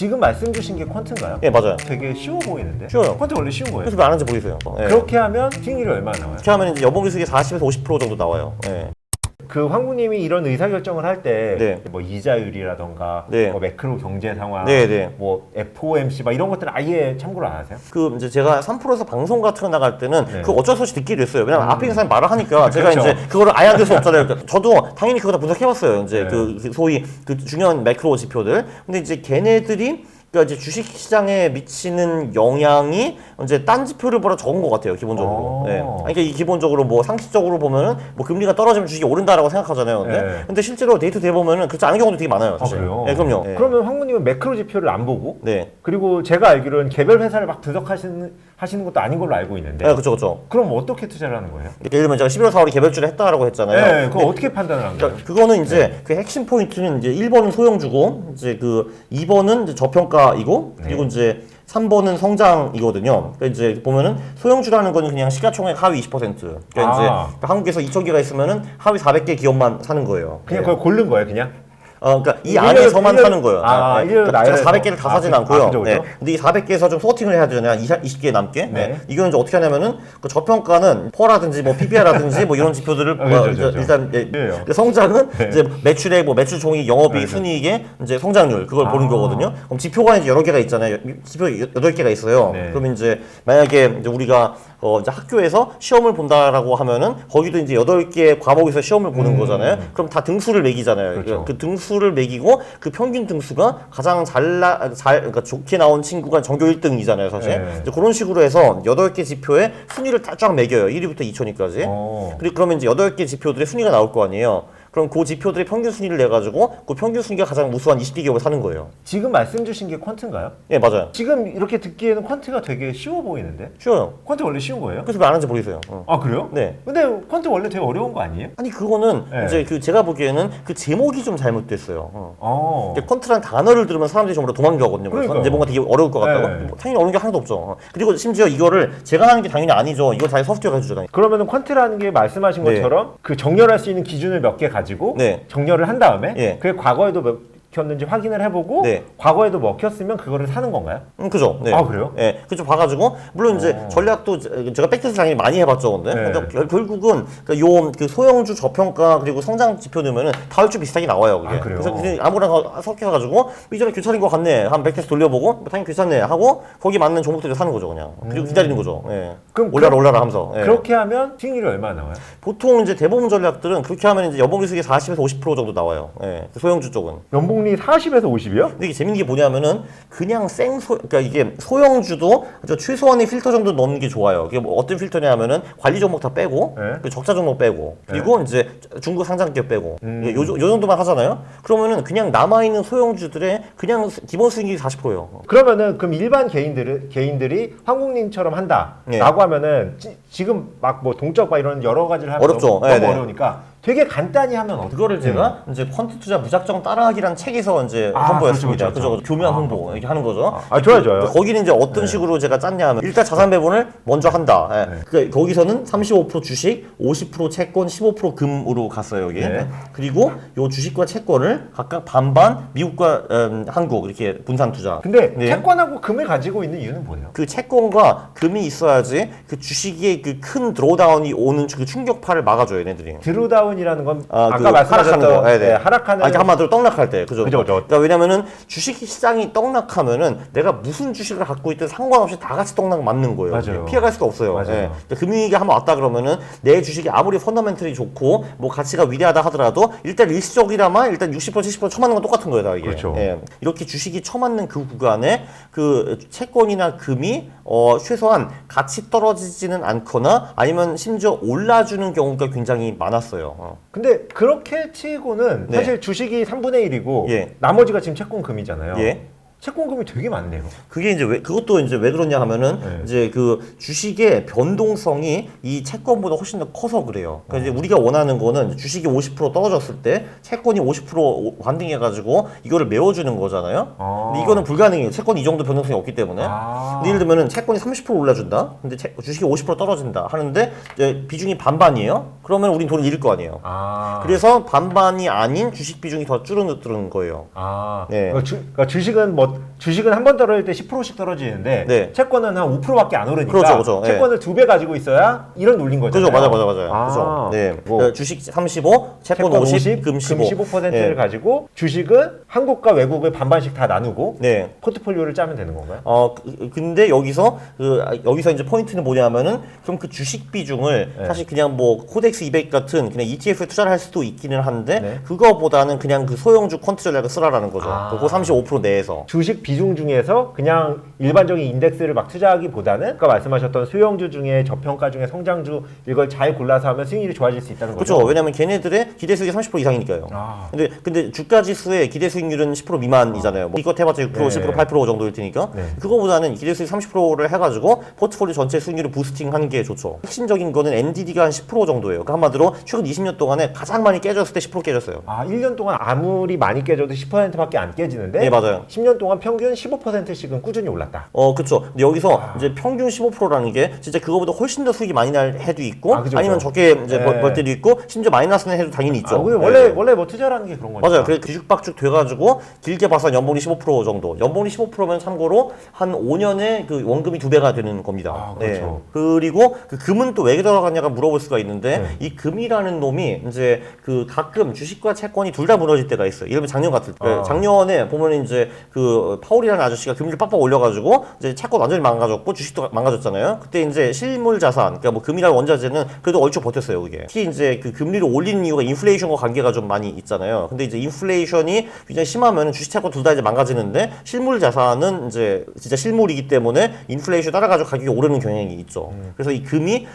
지금 말씀 주신 게 퀀트인가요? 예, 맞아요. 되게 쉬워 보이는데? 쉬워요. 퀀트 원래 쉬운 거예요? 그래서 왜 안 하는지 보이세요. 예. 그렇게 하면 수익률이 얼마나 나와요? 그렇게 하면 이제 연봉 수익이 40에서 50% 정도 나와요. 예. 그 황구님이 이런 의사결정을 할 때 네. 뭐 이자율이라던가 네. 뭐 매크로 경제 상황, 네, 네. 뭐 FOMC 막 이런 것들은 아예 참고를 안 하세요? 그 이제 제가 3프로에서 방송 같은 거 나갈 때는 네. 그 어쩔 수 없이 듣게 됐어요. 왜냐면 앞에 있는 사람이 말을 하니까 제가 그렇죠. 이제 그거를 아예 안 들 수 없잖아요. 그러니까 저도 당연히 그거 다 분석해봤어요. 이제 네. 그 소위 그 중요한 매크로 지표들. 근데 이제 걔네들이 그러니까 이제 주식 시장에 미치는 영향이 이제 딴 지표를 보다 적은 것 같아요, 기본적으로. 네. 그러니까 이 기본적으로 뭐 상식적으로 보면은 뭐 금리가 떨어지면 주식이 오른다라고 생각하잖아요. 근데, 네. 근데 실제로 데이터데이 보면은 그렇지 않은 경우도 되게 많아요. 사실. 그래요? 네, 그럼요. 네. 그러면 황구님은 매크로 지표를 안 보고 네. 그리고 제가 알기로는 개별 회사를 막 분석하시는 것도 아닌 걸로 알고 있는데 네, 그렇죠, 그렇죠. 그럼 어떻게 투자를 하는 거예요? 예를 들면 제가 11월 4월에 개별주를 했다라고 했잖아요. 네, 그거 어떻게 판단을 한 거예요? 그러니까 그거는 이제 그 핵심 포인트는 이제 1번은 소형주고 이제 그 2번은 이제 저평가이고 그리고 이제 3번은 성장이거든요. 그러니까 이제 보면은 소형주라는 거는 그냥 시가총액 하위 20%. 그러니까 이제 한국에서 2,000개가 있으면은 하위 400개 기업만 사는 거예요. 그냥 그걸 고른 거예요, 그냥? 그러니까 이 안에서만 사는 거예요. 아, 그러니까 제가 400개를 다 사진 않고요. 그죠, 그죠? 네. 근데 이 400개에서 좀 소팅을 해야 되잖아요. 20개 남게. 네. 이거는 이제 어떻게 하냐면은 그 저평가는 퍼라든지 뭐 PBR라든지 뭐 이런 지표들을 그죠. 일단 그래요. 그 성장은 네. 이제 매출액, 뭐 매출 총액, 영업이익, 순이익의 이제 성장률 그걸 보는 거거든요. 그럼 지표가 이제 여러 개가 있잖아요. 지표 8개가 있어요. 네. 그러면 이제 만약에 이제 우리가 이제 학교에서 시험을 본다라고 하면은 거기도 이제 8개의 과목에서 시험을 보는 거잖아요. 그럼 다 등수를 매기잖아요. 그렇죠. 그 등수를 매기고 그 평균 등수가 가장 그러니까 좋게 나온 친구가 전교 1등이잖아요, 사실. 네. 이제 그런 식으로 해서 8개 지표에 순위를 다 쫙 매겨요. 1위부터 2천위까지. 그리고 그러면 이제 8개 지표들의 순위가 나올 거 아니에요. 그럼 그 지표들의 평균 순위를 내가지고 그 평균 순위가 가장 우수한 20개 기업을 사는 거예요. 지금 말씀 주신 게 퀀트인가요? 예, 맞아요. 지금 이렇게 듣기에는 퀀트가 되게 쉬워 보이는데? 쉬워요. 퀀트 원래 쉬운 거예요? 그래서 왜 안 하는지 모르겠어요. 아, 그래요? 네. 근데 퀀트 원래 되게 어려운 거 아니에요? 아니 그거는 네. 이제 그 제가 보기에는 그 제목이 좀 잘못됐어요. 어. 퀀트라는 단어를 들으면 사람들이 전부 다 도망가거든요. 그래서 그러니까요. 이제 뭔가 되게 어려울 것 같다고. 네. 뭐 당연히 어려운 게 하나도 없죠. 그리고 심지어 이거를 제가 하는 게 당연히 아니죠. 이걸 다 소프트웨어가 해주잖아요. 그러면은 퀀트라는 게 말씀하신 네. 것처럼 그 정렬할 수 있는 기준을 몇 개 가지고 네. 정렬을 한 다음에 예. 그게 과거에도 먹혔는지 확인을 해보고 네. 과거에도 먹혔으면 그거를 사는 건가요? 그죠. 네. 아, 그래요? 예. 그죠. 봐가지고 물론 이제 전략도 제가 백테스트 당연히 많이 해봤죠. 근데, 네. 근데 결국은 그 소형주 저평가 그리고 성장 지표 넣으면은 다 얼추 비슷하게 나와요. 그게. 아, 그래요? 그래서 그냥 아무거나 섞여가지고 이전에 괜찮은 것 같네. 한 백테스트 돌려보고 뭐 당연히 괜찮네 하고 거기 맞는 종목들을 사는 거죠, 그냥. 그리고 기다리는 거죠. 예. 그럼 올라라 하면서. 예. 그렇게 하면 수익률이 얼마나 나와요? 보통 이제 대부분 전략들은 그렇게 하면 이제 연봉 수익이 40에서 50% 정도 나와요. 예. 소형주 쪽은. 연봉리 40에서 50이요? 근데 이게 재밌는 게 뭐냐면은 그냥 그러니까 이게 소형주도 최소한의 필터 정도 넣는 게 좋아요. 이게 뭐 어떤 필터냐면은 관리 종목 다 빼고 네. 그 적자 종목 빼고 그리고 이제 중국 상장 기업 빼고 요 정도만 하잖아요. 그러면은 그냥 남아 있는 소형주들의 그냥 기본 수익이 40%예요. 그러면은 그럼 일반 개인들이 황국님처럼 한다라고 네. 하면은 지금 막 뭐 동적 막 이런 여러 가지를 하면 어렵죠. 너무 네네. 어려우니까 되게 간단히 하면 어떻게? 그거를 제가 이제 퀀트 투자 무작정 따라하기란 책에서 이제 아, 홍보했습니다. 그렇죠. 그죠? 교묘한 홍보 이렇게 하는 거죠. 좋아요. 거기는 이제 어떤 식으로 제가 짰냐 하면 일단 자산 배분을 먼저 한다. 예. 그러니까 거기서는 35% 주식, 50% 채권, 15% 금으로 갔어요, 여기. 네. 그리고 요 주식과 채권을 각각 반반 미국과 한국 이렇게 분산 투자. 근데 네. 채권하고 금을 가지고 있는 이유는 뭐예요? 그 채권과 금이 있어야지 그 주식의 그 큰 드로우다운이 오는 그 충격파를 막아줘요, 얘네들이. 드로다운이라는 건 그 아까 말씀하셨던 하락하는 거. 네네. 하락하는 아니, 한마디로 떡락할 때. 그죠? 그죠. 그러니까 왜냐면은 주식 시장이 떡락하면은 내가 무슨 주식을 갖고 있든 상관없이 다 같이 떡락 맞는 거예요. 맞아요. 피해갈 수가 없어요. 맞아요. 그러니까 금융위기가 한번 왔다 그러면은 내 주식이 아무리 펀더멘털이 좋고 뭐 가치가 위대하다 하더라도 일단 일시적이라만 일단 60% 70% 쳐맞는 건 똑같은 거예요, 다 이게. 그렇죠. 이렇게 주식이 쳐맞는 그 구간에 그 채권이나 금이 최소한 같이 떨어지지는 않거나 아니면 심지어 올라주는 경우가 굉장히 많았어요. 근데 그렇게 치고는 네. 사실 주식이 3분의 1이고 예. 나머지가 지금 채권 금이잖아요. 예. 채권금이 되게 많네요. 그게 이제 그것도 이제 왜 그러냐 하면은 네. 이제 그 주식의 변동성이 이 채권보다 훨씬 더 커서 그래요. 그러니까 이제 우리가 원하는 거는 주식이 50% 떨어졌을 때 채권이 50% 반등해가지고 이거를 메워주는 거잖아요. 근데 이거는 불가능해요. 채권이 이 정도 변동성이 없기 때문에. 근데 예를 들면은 채권이 30% 올라준다. 근데 주식이 50% 떨어진다 하는데 이제 비중이 반반이에요. 그러면 우린 돈을 잃을 거 아니에요. 그래서 반반이 아닌 주식 비중이 더 줄어드는 거예요. 네. 그러니까 주식은 뭐 뭐 주식은 한 번 떨어질 때 10%씩 떨어지는데 네. 채권은 한 5%밖에 안 오르니까 그렇죠. 채권을 2배 가지고 있어야 이런 논리인 거잖아요. 그죠, 맞아요. 아, 그죠. 네. 뭐 주식 35, 채권 50, 금 15. 15%를 네. 가지고 주식은 한국과 외국을 반반씩 다 나누고 네. 포트폴리오를 짜면 되는 건가요? 근데 여기서 이제 포인트는 뭐냐면은 그럼 그 주식 비중을 네. 사실 그냥 뭐 코덱스 200 같은 그냥 ETF에 투자를 할 수도 있기는 한데 네. 그거보다는 그냥 그 소형주 퀀트 전략을 쓰라라는 거죠. 그 35% 내에서. 주식 비중 중에서 그냥 일반적인 인덱스를 막 투자하기보다는 아까 말씀하셨던 수용주 중에 저평가 중에 성장주 이걸 잘 골라서 하면 수익률이 좋아질 수 있다는 거죠. 그렇죠. 왜냐면 걔네들의 기대 수익이 30% 이상이니까요. 근데 주가 지수의 기대 수익률은 10% 미만이잖아요. 뭐 이것 해봤자 6%, 네. 10%, 8% 정도일 테니까 네. 그거보다는 기대 수익 30%를 해가지고 포트폴리오 전체 수익률을 부스팅하는 게 좋죠. 핵심적인 거는 NDD가 한 10% 정도예요. 그러니까 한마디로 최근 20년 동안에 가장 많이 깨졌을 때 10% 깨졌어요. 1년 동안 아무리 많이 깨져도 10%밖에 안 깨지는데 네, 맞아요. 10년 동안 평균 15%씩은 꾸준히 올랐다. 그쵸. 근데 여기서 이제 평균 15%라는 게 진짜 그거보다 훨씬 더 수익이 많이 날 해도 있고 그죠, 아니면 그죠. 적게 이제 네. 벌 때도 있고 심지어 마이너스는 해도 당연히 있죠. 원래 뭐 투자라는 게 그런 거니까. 맞아요. 그래서 뒤죽박죽 돼가지고 길게 봐서 연봉이 15% 정도. 연봉이 15%면 참고로 한 5년에 그 원금이 2배가 되는 겁니다. 그렇죠. 그리고 그 금은 또 왜 들어가냐가 물어볼 수가 있는데 네. 이 금이라는 놈이 이제 그 가끔 주식과 채권이 둘 다 무너질 때가 있어요. 예를 들면 작년 같을 때. 작년에 보면 이제 그 파월이라는 아저씨가 금리를 빡빡 올려가지고 이제 채권 완전히 망가졌고 주식도 망가졌잖아요. 그때 이제 실물 자산, 그러니까 뭐 금이라는 원자재는 그래도 얼추 버텼어요, 그게. 특히 이제 그 금리를 올리는 이유가 인플레이션과 관계가 좀 많이 있잖아요. 근데 이제 인플레이션이 굉장히 심하면 주식 채권 둘 다 이제 망가지는데 실물 자산은 이제 진짜 실물이기 때문에 인플레이션 따라가지고 가격이 오르는 경향이 있죠. 그래서 이 금이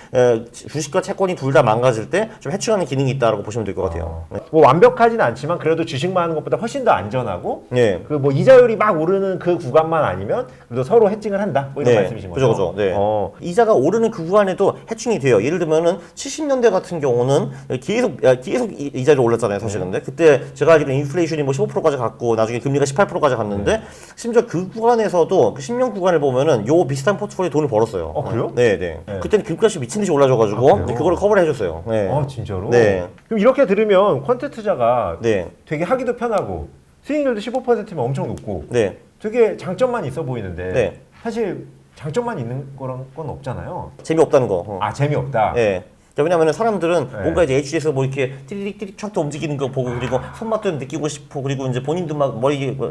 주식과 채권이 둘 다 망가질 때 좀 해충하는 기능이 있다고 보시면 될 것 같아요. 뭐 완벽하진 않지만 그래도 주식만 하는 것보다 훨씬 더 안전하고 네. 그 뭐 이자율이 막 오르는 그 구간만 아니면 그래도 서로 해칭을 한다. 뭐 이런 말씀이신 거죠. 그죠. 네. 이자가 오르는 그 구간에도 해충이 돼요. 예를 들면은 70년대 같은 경우는 계속 이자율이 올랐잖아요, 사실. 근데 그때 제가 알기로는 인플레이션이 뭐 15%까지 갔고 나중에 금리가 18%까지 갔는데 심지어 그 구간에서도 그 10년 구간을 보면은 요 비슷한 포트폴리오 돈을 벌었어요. 그래요? 네. 그때는 금값이 미친 듯이 올라져가지고 그래요? 그거를 커버를 해줬어요. 네. 진짜로? 네. 그럼 이렇게 들으면 퀀트 투자가 네. 되게 하기도 편하고 수익률도 15%면 엄청 높고 네. 되게 장점만 있어 보이는데 네. 사실 장점만 있는 거란 건 없잖아요. 재미없다는 거. 재미없다. 네. 왜냐면 사람들은 네. 뭔가 이제 HD에서 뭐 이렇게 띠리릭 촥 움직이는 거 보고 그리고 손맛도 느끼고 싶고 그리고 이제 본인도 막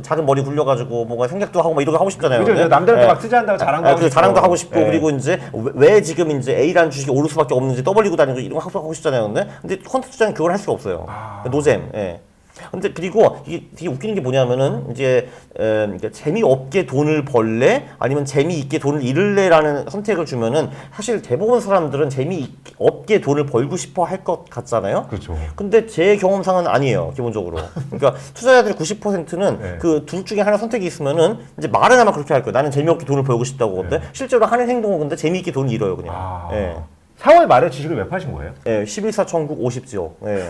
작은 머리 굴려가지고 뭔가 생각도 하고 막 이런 거 하고 싶잖아요. 그죠? 근데? 남들한테 막 투자한다고 자랑도 하고 그래서 싶고. 자랑도 하고 싶고 네. 그리고 이제 왜 지금 이제 A라는 주식이 오를 수밖에 없는지 떠벌리고 다니고 이런 거 하고 싶잖아요. 근데 퀀트 투자는 그걸 할 수가 없어요. 노잼. 예. 근데 그리고 이게 되게 웃기는 게 뭐냐면은 이제 그러니까 재미없게 돈을 벌래 아니면 재미있게 돈을 잃을래라는 선택을 주면은 사실 대부분 사람들은 재미없게 돈을 벌고 싶어 할 것 같잖아요. 그렇죠. 근데 제 경험상은 아니에요, 기본적으로. 그러니까 투자자들 90%는 네. 그 둘 중에 하나 선택이 있으면은 이제 말은 아마 그렇게 할 거예요. 나는 재미없게 돈을 벌고 싶다고. 근데 실제로 하는 행동은 근데 재미있게 돈을 잃어요, 그냥. 예. 4월 말에 주식을 왜 파신 거예요? 예, 11사 천국 50지요. 예.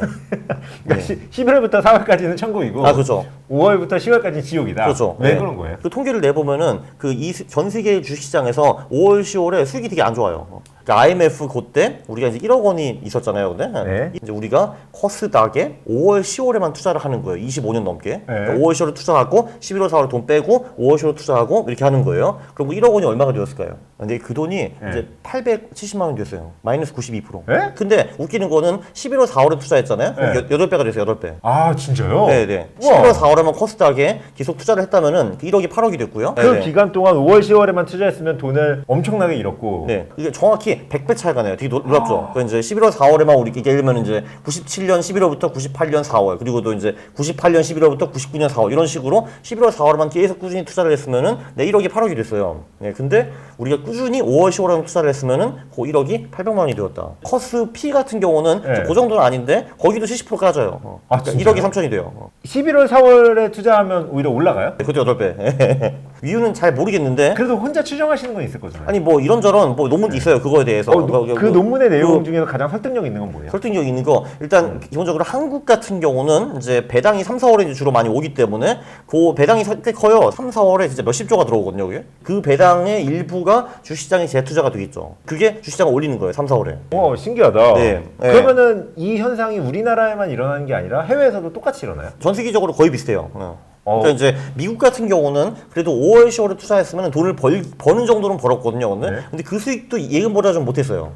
그러니까 11월부터 4월까지는 천국이고 그렇죠. 5월부터 10월까지는 지옥이다. 그렇죠. 왜 예. 그런 거예요? 그 통계를 내보면은 그 전 세계 주식시장에서 5월, 10월에 수익이 되게 안 좋아요. 그러니까 IMF 그때 우리가 이제 1억 원이 있었잖아요. 근데 네. 이제 우리가 코스닥에 5월, 10월에만 투자를 하는 거예요. 25년 넘게. 그러니까 5월, 10월에 투자하고 11월, 4월에 돈 빼고 5월, 10월에 투자하고 이렇게 하는 거예요. 그럼 1억 원이 얼마가 되었을까요? 근데 그 돈이 이제 870만 원이 됐어요. 마이너스 92%. 네? 근데 웃기는 거는 11월, 4월에 투자했잖아요. 네. 8배가 됐어요. 8배. 진짜요? 네네. 우와. 11월, 4월에만 코스닥에 계속 투자를 했다면은 1억이 8억이 됐고요. 그 네네. 기간 동안 5월, 10월에만 투자했으면 돈을 엄청나게 잃었고. 네, 이게 정확히 100배 차이가 나요. 되게 놀랍죠. 그 이제 11월, 4월에만 우리 예를 들면 이제 97년 11월부터 98년 4월 그리고 또 이제 98년 11월부터 99년 4월 이런 식으로 11월, 4월에만 계속 꾸준히 투자를 했으면은 내 1억이 8억이 됐어요. 네, 근데 우리가 꾸준히 5월, 10월에 투자를 했으면은 그 1억이 800만 원이 되었다. 커스 P 같은 경우는 네. 그 정도는 아닌데 거기도 70% 까져요. 그러니까 진짜요? 1억이 3천이 돼요. 11월, 4월에 투자하면 오히려 올라가요? 네, 그것도 8배. 이유는 잘 모르겠는데 그래도 혼자 추정하시는 건 있을 거잖아요. 아니 뭐 이런저런 뭐 논문도 있어요. 그거에 대해서. 그 논문의 내용 중에서 가장 설득력 있는 건 뭐예요? 설득력 있는 거 일단 기본적으로 한국 같은 경우는 이제 배당이 3, 4월에 이제 주로 많이 오기 때문에 그 배당이 꽤 커요. 3, 4월에 진짜 몇십 조가 들어오거든요. 그게. 그 배당의 일부가 주식시장의 재투자가 되겠죠. 그게 주식시장을 올리는 거예요. 3, 4월에. 신기하다. 네. 그러면은 이 현상이 우리나라에만 일어나는 게 아니라 해외에서도 똑같이 일어나요? 전 세계적으로 거의 비슷해요. 그러니까 이제 미국 같은 경우는 그래도 5월, 10월에 투자했으면 돈을 버는 정도는 벌었거든요. 근데 그 수익도 예금보다 좀 못했어요.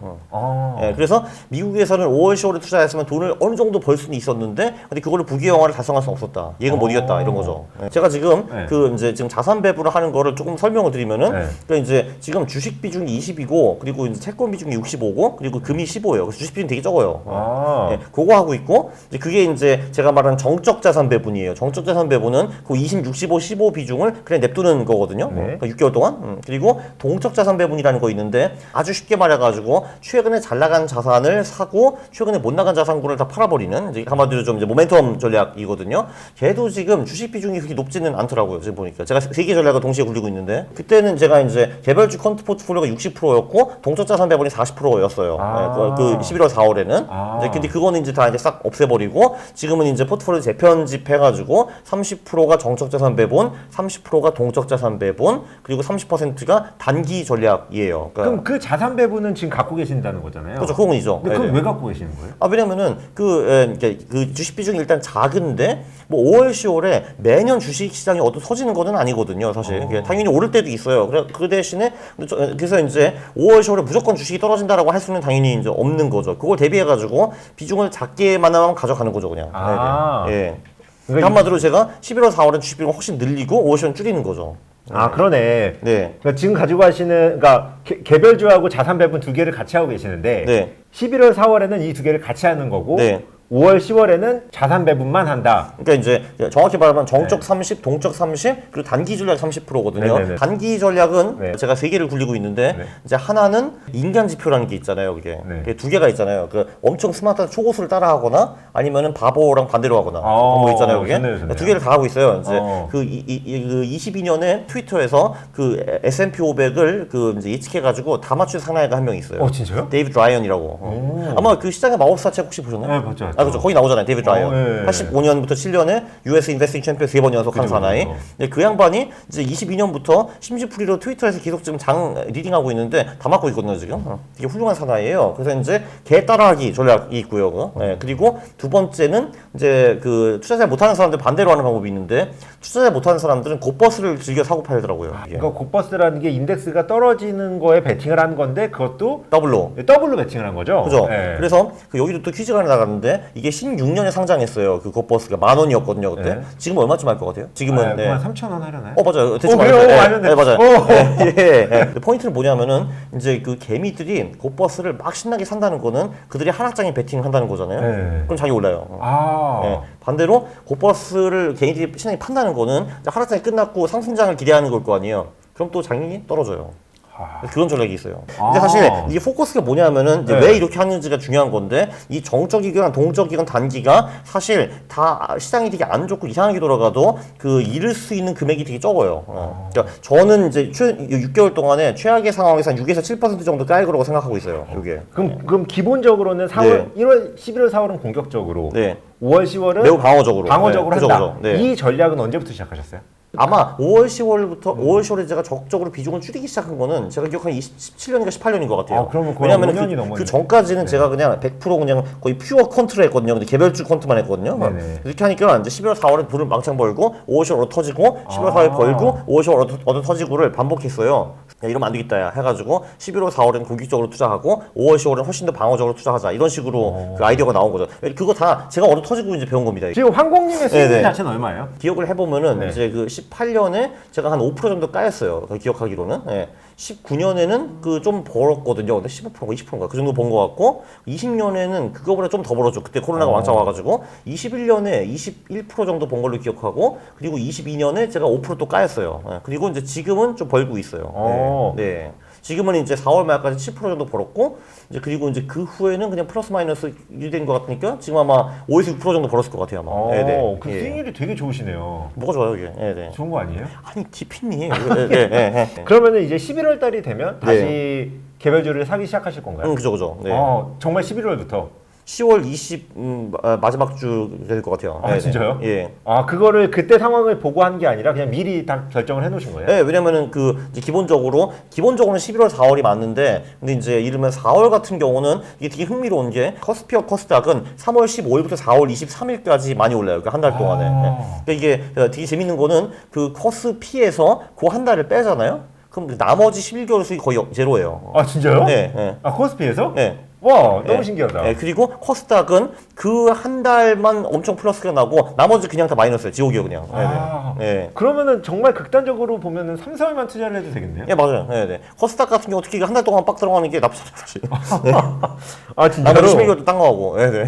예, 그래서 미국에서는 5월, 10월에 투자했으면 돈을 어느 정도 벌 수는 있었는데, 근데 그걸로 부귀영화를 달성할 수 없었다. 예금 못 이겼다 이런 거죠. 예. 제가 지금 그 이제 지금 자산 배분을 하는 거를 조금 설명을 드리면은, 그러니까 이제 지금 주식 비중이 20이고, 그리고 이제 채권 비중이 65고, 그리고 금이 15예요. 그래서 주식 비중 되게 적어요. 예, 그거 하고 있고, 이제 그게 이제 제가 말하는 정적 자산 배분이에요. 정적 자산 배분은 그 20, 65, 15 비중을 그냥 냅두는 거거든요. 그러니까 6개월 동안. 그리고 동적 자산 배분이라는 거 있는데, 아주 쉽게 말해가지고 최근에 잘 나간 자산을 사고 최근에 못 나간 자산군을 다 팔아버리는, 이제 한마디로 좀 이제 모멘텀 전략이거든요. 걔도 지금 주식 비중이 그렇게 높지는 않더라고요. 지금 보니까 제가 세 개 전략을 동시에 굴리고 있는데, 그때는 제가 이제 개별주 펀드 포트폴리오가 60%였고 동적 자산 배분이 40%였어요. 그 11월 4월에는. 근데 그거는 이제 다 이제 싹 없애버리고 지금은 이제 포트폴리오 재편집해가지고 30%가 정적 자산 배분, 30%가 동적 자산 배분, 그리고 30%가 단기 전략이에요. 그러니까 그럼 그 자산 배분은 지금 갖고 계신다는 거잖아요. 그렇죠, 그건이죠. 근데 그걸 왜 갖고 계시는 거예요? 왜냐면은 그 주식 비중이 일단 작은데 뭐 5월, 10월에 매년 주식 시장이 어디 터지는 거는 아니거든요, 사실. 당연히 오를 때도 있어요. 그 대신에 그래서 이제 5월, 10월에 무조건 주식이 떨어진다라고 할 수는 당연히 이제 없는 거죠. 그걸 대비해가지고 비중을 작게만 하면 가져가는 거죠, 그냥. 예. 그러니까 한마디로 제가 11월, 4월에 주식 비중을 훨씬 늘리고 5월, 10월은 줄이는 거죠. 그러네. 네. 그러니까 지금 가지고 가시는, 그러니까 개별주하고 자산 배분 두 개를 같이 하고 계시는데, 네. 11월, 4월에는 이 두 개를 같이 하는 거고, 네. 5월, 10월에는 자산 배분만 한다. 그러니까 이제 정확히 말하면 정적 30, 동적 30, 그리고 단기 전략 30%거든요. 네네네. 단기 전략은 제가 세 개를 굴리고 있는데 이제 하나는 인간 지표라는 게 있잖아요. 그게 두 개가 있잖아요. 그 엄청 스마트한 초고수를 따라하거나 아니면은 바보랑 반대로 하거나 뭐 있잖아요. 그게 좋네요. 두 개를 다 하고 있어요. 이제 그 22년에 트위터에서 그 S&P 500을 그 이제 예측해가지고 다 맞춘 사나이가 한 명 있어요. 진짜요? 데이비드 라이언이라고. 아마 그 시장의 마법사 책 혹시 보셨나요? 네, 봤죠. 그렇죠. 거기 나오잖아요. 데이비드 라이언. 네. 85년부터 7년에 US 인베스팅 챔피언 3번 연속한 사나이. 근데 그 양반이 이제 22년부터 심지풀이로 트위터에서 계속 지금 장 리딩하고 있는데 다 맡고 있거든요, 지금. 되게 훌륭한 사나이예요. 그래서 이제 걔 따라하기 전략이 있고요. 그리고 두 번째는 이제 그 투자 잘 못하는 사람들 반대로 하는 방법이 있는데, 투자 잘 못하는 사람들은 곧버스를 즐겨 사고 팔더라고요. 그러니까 곧버스라는 게 인덱스가 떨어지는 거에 베팅을 한 건데, 그것도 더블로 베팅을 한 거죠. 그죠? 네. 그래서 그 여기도 또 퀴즈가 하나 나갔는데, 이게 16년에 상장했어요. 그 곧버스가 10,000원이었거든요, 그때. 네. 지금 얼마쯤 할 것 같아요? 지금은 그만 3,000원 하려나요? 맞아요. 대충 그래요? 맞아요. 맞는데. 맞아요. 근데 포인트는 뭐냐면은 이제 그 개미들이 곧버스를 막 신나게 산다는 거는 그들이 하락장에 베팅을 한다는 거잖아요. 그럼 자기 올라요. 반대로 곧버스를 개인들이 신나게 판다는 거는 하락장이 끝났고 상승장을 기대하는 걸 거 아니에요. 그럼 또 장이 떨어져요. 그런 전략이 있어요. 근데 사실 이게 포커스가 뭐냐면은 이제 왜 이렇게 하는지가 중요한 건데, 이 정적이건 동적이건 단기가 사실 다 시장이 되게 안 좋고 이상하게 돌아가도 그 잃을 수 있는 금액이 되게 적어요. 그러니까 저는 이제 6개월 동안에 최악의 상황에서 한 6에서 7% 정도 까일 거라고 생각하고 있어요. 이게. 그럼 기본적으로는 4월, 1월, 11월, 4월은 공격적으로, 5월, 10월은 매우 방어적으로 한다. 그죠. 이 전략은 언제부터 시작하셨어요? 아마 5월, 5월 제가 적극적으로 비중을 줄이기 시작한 거는 제가 기억하는 17년인가 18년인 것 같아요. 그러면 왜냐면 5년이 넘었네. 그 전까지는 제가 그냥 100% 그냥 거의 퓨어 컨트를 했거든요. 근데 개별주 컨트만 했거든요. 이렇게 하니까 이제 11월, 4월에 불을 망창 벌고 5월, 10월 얻어 터지고 11월, 4월에 벌고 5월, 10월 얻어 터지고를 반복했어요. 야, 이러면 안 되겠다 야 해가지고 11월, 4월에는 공격적으로 투자하고 5월, 10월은 훨씬 더 방어적으로 투자하자, 이런 식으로 그 아이디어가 나온 거죠. 그거 다 제가 얻어 터지고 이제 배운 겁니다. 지금 황공님의 수익 자체는 얼마예요? 기억을 해보면은 이제 그 18년에 제가 한 5% 정도 까였어요. 기억하기로는. 19년에는 그 좀 벌었거든요. 근데 15%인가 20%인가 그 정도 번 것 같고, 20년에는 그거보다 좀 더 벌었죠. 그때 코로나가 왕창 와가지고. 21년에 21% 정도 번 걸로 기억하고, 그리고 22년에 제가 5% 또 까였어요. 그리고 이제 지금은 좀 벌고 있어요. 네. 지금은 이제 4월 말까지 7% 정도 벌었고, 이제 그리고 이제 그 후에는 그냥 플러스 마이너스 유지된 것 같으니까 지금 아마 5에서 6% 정도 벌었을 것 같아요, 아마. 그 수익률이 되게 좋으시네요. 뭐가 좋아요, 이게? 좋은 거 아니에요? 아니, 디피님. 그러면은 이제 11월 달이 되면 다시 개별주를 사기 시작하실 건가요? 그죠. 정말 11월부터. 10월 20 마지막 주 될 것 같아요. 아, 진짜요? 예. 아, 그거를 그때 상황을 보고 한 게 아니라 그냥 미리 다 결정을 해놓으신 거예요? 네, 왜냐면은 이제 기본적으로는 11월 4월이 맞는데, 근데 이제 이르면 4월 같은 경우는 이게 되게 흥미로운 게 커스피어 커스닥은 3월 15일부터 4월 23일까지 많이 올라요. 그 한 달 동안에. 아. 그러니까 이게 되게 재밌는 거는 그 커스피에서 그 한 달을 빼잖아요. 그럼 나머지 11개월 수익 거의 제로예요. 아, 진짜요? 네, 네. 아, 코스피에서? 네. 와, 너무 네. 신기하다. 네, 그리고 커스닥은 그 한 달만 엄청 플러스가 나고 나머지 그냥 다 마이너스예요. 지옥이에요, 그냥. 네, 아. 네. 네. 그러면은 정말 극단적으로 보면은 3, 4월만 투자를 해도 되겠네요? 예, 맞아요. 네, 네. 커스닥 같은 경우 특히 한 달 동안 빡 들어가는 게 나쁘지 않아요, 사실. 네. 아, 진짜로? 나머지 11개월도 딴 거하고. 네, 네.